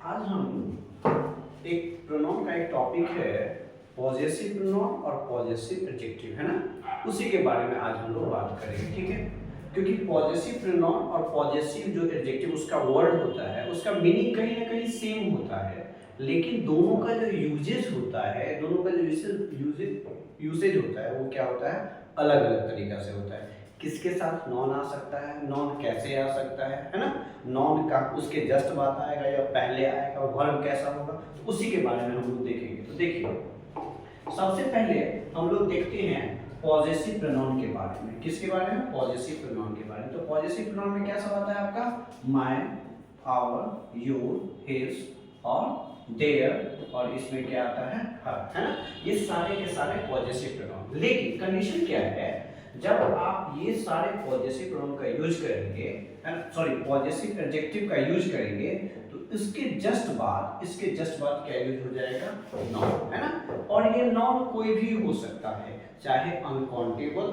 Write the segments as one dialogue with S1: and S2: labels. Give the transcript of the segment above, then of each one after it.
S1: आज हम एक प्रोनाउन का एक टॉपिक है पॉजेसिव प्रोनाउन और पॉजेसिव एडजेक्टिव, है ना। उसी के बारे में आज हम लोग बात करेंगे, ठीक है। क्योंकि पॉजेसिव प्रोनाउन और पॉजेसिव जो एडजेक्टिव उसका वर्ड होता है उसका मीनिंग कहीं ना कहीं सेम होता है, लेकिन दोनों का जो यूजेज होता है, दोनों का जो यूसेज होता है वो क्या होता है, अलग अलग तरीका से होता है। किसके साथ नॉन आ सकता है, नॉन कैसे आ सकता है ना। नॉन का उसके जस्ट बाद आएगा या पहले आएगा, वर्ब कैसा होगा, तो उसी के बारे में हम लोग देखेंगे। तो देखिए, सबसे पहले हम लोग देखते हैं पॉजेसिव प्रोनाउन के बारे में। किसके बारे में? पॉजेसिव प्रोनाउन के बारे में। तो पॉजेसिव प्रोनाउन में क्या सब आता है आपका? माय, आवर, योर, हिज और देयर, और इसमें क्या आता है? हर, है ना। ये सारे के सारे पॉजेसिव प्रोनाउन। लेकिन कंडीशन क्या है, जब आप ये सारे पॉजेसिव प्रोनाउन का यूज करेंगे, है ना, सॉरी पॉजेसिव एडजेक्टिव का यूज करेंगे, तो इसके जस्ट बाद क्या यूज हो जाएगा? नॉन, है ना। और ये नॉन कोई भी हो सकता है, चाहे अनकाउंटेबल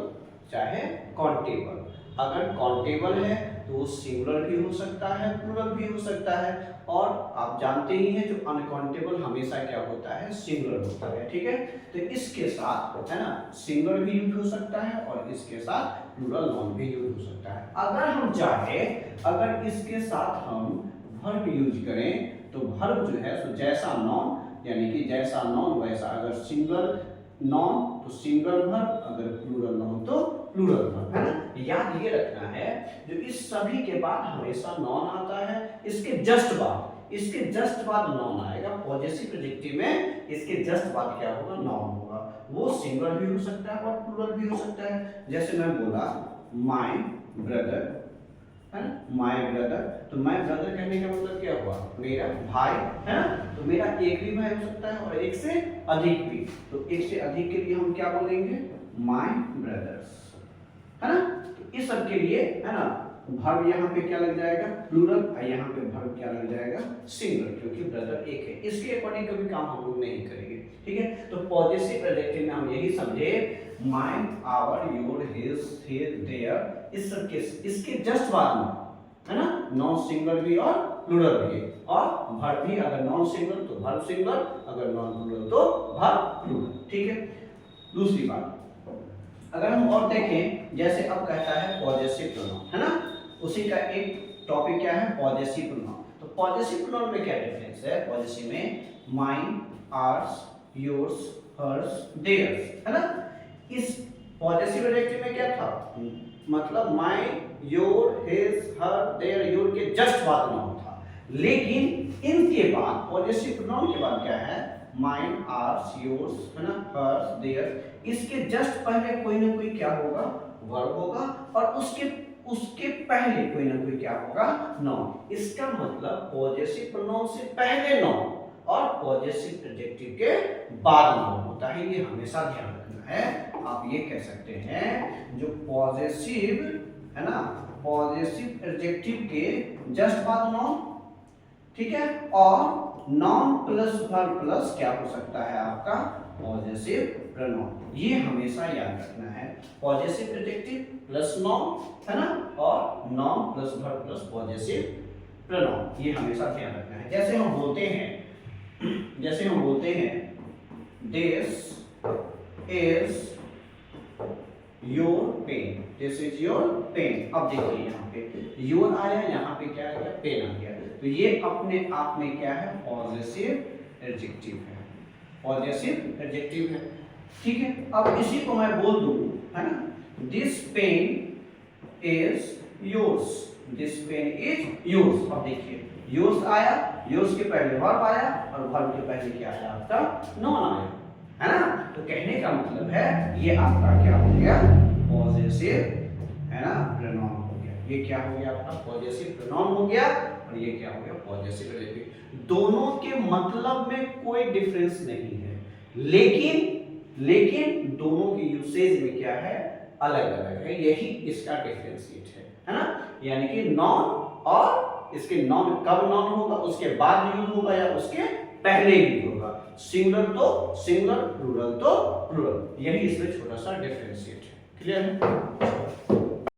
S1: चाहे काउंटेबल। अगर काउंटेबल है तो वो सिंगुलर भी हो सकता है, प्लूरल भी हो सकता है, और आप जानते ही हैं जो अनकाउंटेबल हमेशा क्या होता है? सिंगुलर होता है, ठीक है। तो इसके साथ, है ना, सिंगुलर भी यूज हो सकता है और इसके साथ प्लूरल नॉन भी यूज हो सकता है। अगर हम चाहे, अगर इसके साथ हम वर्ब यूज करें तो वर्ब जो है सो जैसा नॉन, यानी कि जैसा नॉन वैसा। अगर सिंगल नॉन तो सिंगल वर्ब, अगर प्लूरल नॉन तो प्लूरल वर्ब, है ना। याद ये रखना है, जो इस सभी के बाद हमेशा नॉन आता है, इसके जस्ट बाद नॉन आएगा। पॉजेसिव एडजेक्टिव में इसके जस्ट बाद क्या होगा? नॉन होगा। वो सिंगल भी हो सकता है और प्लूरल भी हो सकता है। जैसे मैं बोला माय ब्रदर, है ना, माय ब्रदर, तो माय ब्रदर कहने का मतलब क्या हुआ? मेरा भाई, है ना। तो मेरा एक भी भाई हो सकता है और एक से अधिक भी। तो एक से अधिक के लिए हम क्या बोलेंगे? माय ब्रदर्स, है ना। तो इस सब के लिए, है ना, वर्ब यहाँ पे क्या लग जाएगा? प्लूरल, और यहाँ पे वर्ब क्या लग जाएगा? सिंगल, क्योंकि ब्रदर एक है। इसके अकॉर्डिंग कभी काम हम लोग नहीं करेंगे, ठीक है। तो पॉजेसिव एडजेक्टिव में हम यही समझे, my, our, your, his, their, इस सब के इसके जस्ट बाद में, है ना, नॉन सिंगल भी और प्लूरल भी, और वर्ब भी अगर नॉन सिंगल तो वर्ब सिंगल, अगर नॉन प्लूरल तो वर्ब प्लूरल, ठीक है। दूसरी बात, अगर हम और देखें, जैसे अब कहता है पॉजेसिव प्रोनाउन, है ना, उसी का एक टॉपिक क्या है? Possessive pronoun. तो पॉजेसिव प्रोनाउन में क्या डिफरेंस है? पॉजेसिव में mine, ours, yours, hers, theirs, है ना। इस पॉजेसिव एडजेक्टिव में क्या था? मतलब mine, your, his, her, their, your के जस्ट बाद नाउन था। लेकिन इनके बाद पॉजेसिव प्रोनाउन के बाद क्या है? माइन, आर्स, योर्स, है ना, हर्स, देयर, इसके जस्ट पहले कोई ना कोई क्या होगा? वर्ब होगा, और उसके पहले कोई ना कोई क्या होगा? नाउन। इसका मतलब पॉजेसिव प्रोनाउन से पहले नाउन और पॉजेसिव एडजेक्टिव के बाद नाउन होता है। ये हमेशा ध्यान रखना है। आप ये कह सकते हैं, जो पॉजेसिव, है ना, पॉजेसिव एडजेक्टिव के जस्ट बाद नाउन, ठीक है, और नॉन प्लस वर्ब प्लस क्या हो सकता है आपका? Possessive pronoun. ये हमेशा याद रखना है, पॉजेसिव एडजेक्टिव प्लस नाउन, है ना, और noun plus verb plus possessive pronoun, ये हमेशा ध्यान रखना है। जैसे हम बोलते हैं this is your pen, this is your pen. अब देखिए यहाँ पे योर आया, यहाँ पे क्या आ गया? पेन आ गया। तो ये अपने आप में क्या है? पॉजेसिव एडजेक्टिव है, पॉजेसिव एडजेक्टिव है, ठीक है। अब इसी को मैं बोल दूं, है ना, this pen is yours, this pen is yours. अब देखिए योर्स आया, योर्स के पहले वर्ब आया, और वर्ब के पहले क्या आया? आपका नॉन आया, है ना। तो कहने का मतलब है ये आपका क्या हो गया? पॉजेसिव, है ना, प्रोनाउन हो गया। ये क्या हो गया? आपका पॉजेसिव प्रोनाउन हो गया, और ये क्या हो गया? Possessive adjective. दोनों के मतलब में कोई डिफरेंस नहीं है, लेकिन दोनों की यूसेज में क्या है? अलग अलग है। यही इसका डिफरेंशिएट है ना। यानी कि नॉन, और इसके नॉन कब नॉन होगा? उसके बाद यूज होगा या उसके पहले यूज होगा। सिंगुलर तो सिंगुलर, प्लूरल तो प्लूरल। यही इसमें छोटा सा डिफरेंशिएट है। क्लियर है?